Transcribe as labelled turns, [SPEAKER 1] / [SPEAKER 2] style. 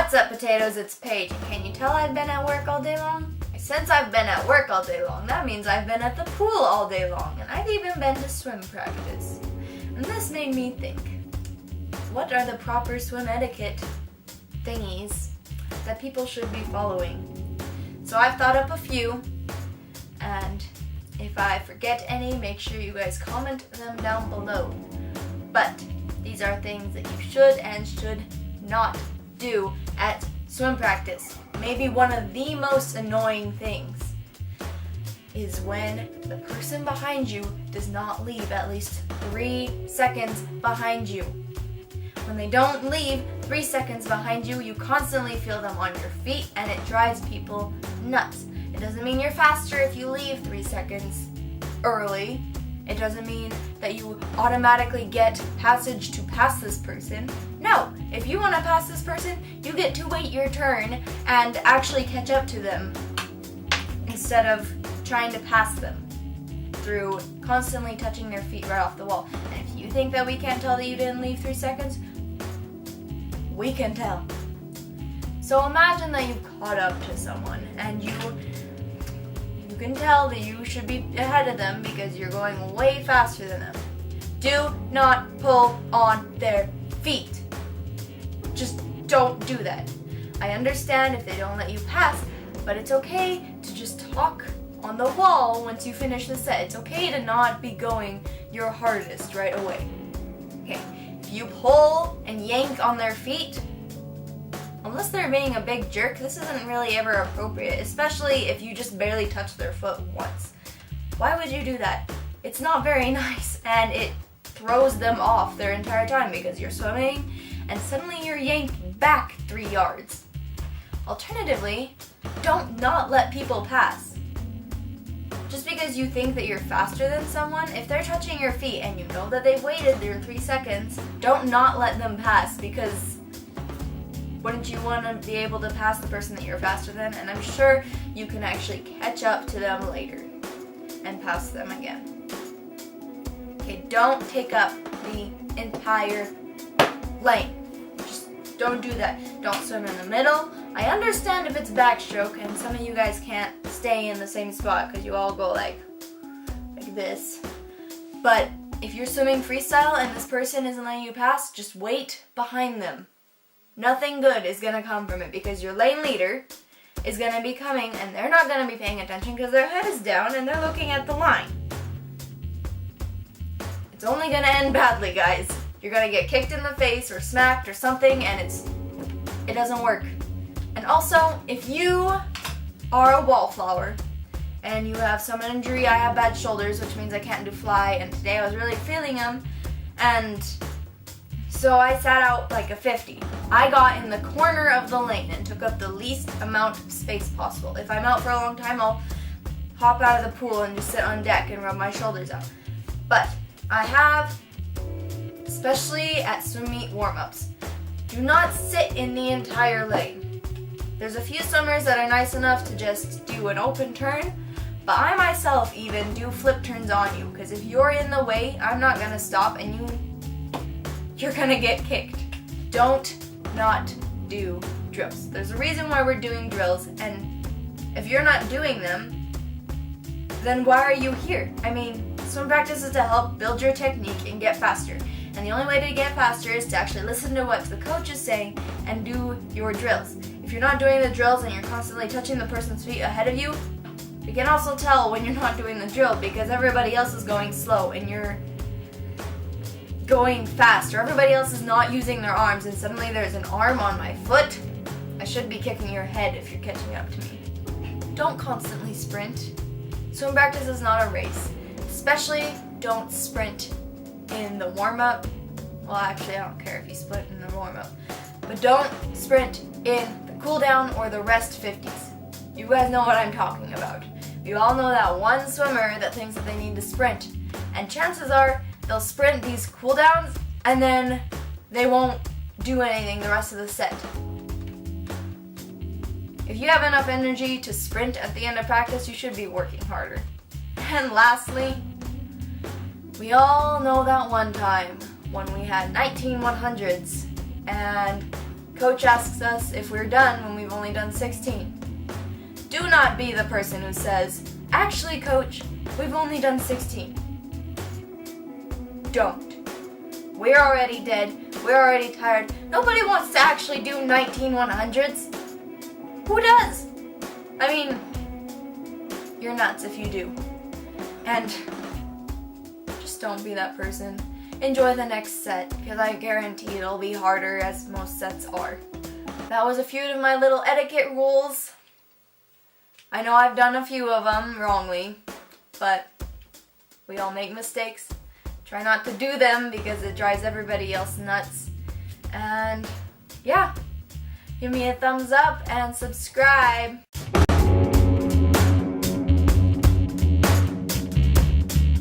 [SPEAKER 1] What's up, potatoes? It's Paige. Can you tell I've been at work all day long? Since I've been at work all day long, that means I've been at the pool all day long, and I've even been to swim practice. And this made me think, what are the proper swim etiquette thingies that people should be following? So I've thought up a few, and if I forget any, make sure you guys comment them down below. But these are things that you should and should not do at swim practice. Maybe one of the most annoying things is when the person behind you does not leave at least 3 seconds behind you. When they don't leave 3 seconds behind you, you constantly feel them on your feet, and it drives people nuts. It doesn't mean you're faster if you leave 3 seconds early. It doesn't mean that you automatically get passage to pass this person. No, if you want to pass this person, you get to wait your turn and actually catch up to them instead of trying to pass them through constantly touching their feet right off the wall. And if you think that we can't tell that you didn't leave 3 seconds, we can tell. So imagine that you've caught up to someone and you can tell that you should be ahead of them because you're going way faster than them. Do not pull on their feet. Just don't do that. I understand if they don't let you pass, but it's okay to just talk on the wall once you finish the set. It's okay to not be going your hardest right away. Okay, if you pull and yank on their feet, unless they're being a big jerk, this isn't really ever appropriate, especially if you just barely touch their foot once. Why would you do that? It's not very nice, and it throws them off their entire time because you're swimming and suddenly you're yanked back 3 yards. Alternatively, don't not let people pass. Just because you think that you're faster than someone, if they're touching your feet and you know that they've waited their 3 seconds, don't not let them pass, because wouldn't you want to be able to pass the person that you're faster than? And I'm sure you can actually catch up to them later and pass them again. Okay, don't take up the entire lane. Just don't do that. Don't swim in the middle. I understand if it's backstroke and some of you guys can't stay in the same spot because you all go like this. But if you're swimming freestyle and this person isn't letting you pass, just wait behind them. Nothing good is going to come from it because your lane leader is going to be coming and they're not going to be paying attention because their head is down and they're looking at the line. It's only going to end badly, guys. You're going to get kicked in the face or smacked or something, and it doesn't work. And also, if you are a wallflower and you have some injury, I have bad shoulders, which means I can't do fly, and today I was really feeling them, and so I sat out like a 50. I got in the corner of the lane and took up the least amount of space possible. If I'm out for a long time, I'll hop out of the pool and just sit on deck and rub my shoulders out. But I have, especially at swim meet warm-ups, do not sit in the entire lane. There's a few swimmers that are nice enough to just do an open turn, but I myself even do flip turns on you, because if you're in the way, I'm not going to stop and you're gonna get kicked. Don't not do drills. There's a reason why we're doing drills, and if you're not doing them, then why are you here? I mean, swim practice is to help build your technique and get faster. And the only way to get faster is to actually listen to what the coach is saying and do your drills. If you're not doing the drills and you're constantly touching the person's feet ahead of you, you can also tell when you're not doing the drill because everybody else is going slow and you're going fast, or everybody else is not using their arms and suddenly there's an arm on my foot. I should be kicking your head if you're catching up to me. Don't constantly sprint. Swim practice is not a race. Especially don't sprint in the warm-up. Well, actually, I don't care if you sprint in the warm-up. But don't sprint in the cool-down or the rest 50s. You guys know what I'm talking about. You all know that one swimmer that thinks that they need to sprint. And chances are they'll sprint these cooldowns and then they won't do anything the rest of the set. If you have enough energy to sprint at the end of practice, you should be working harder. And lastly, we all know that one time when we had 19 100s and Coach asks us if we're done when we've only done 16. Do not be the person who says, actually, coach, we've only done 16. Don't. We're already dead. We're already tired. Nobody wants to actually do 19 100s. Who does? I mean, you're nuts if you do. And just don't be that person. Enjoy the next set, because I guarantee it'll be harder, as most sets are. That was a few of my little etiquette rules. I know I've done a few of them wrongly, but we all make mistakes. Try not to do them because it drives everybody else nuts. And yeah, give me a thumbs up and subscribe.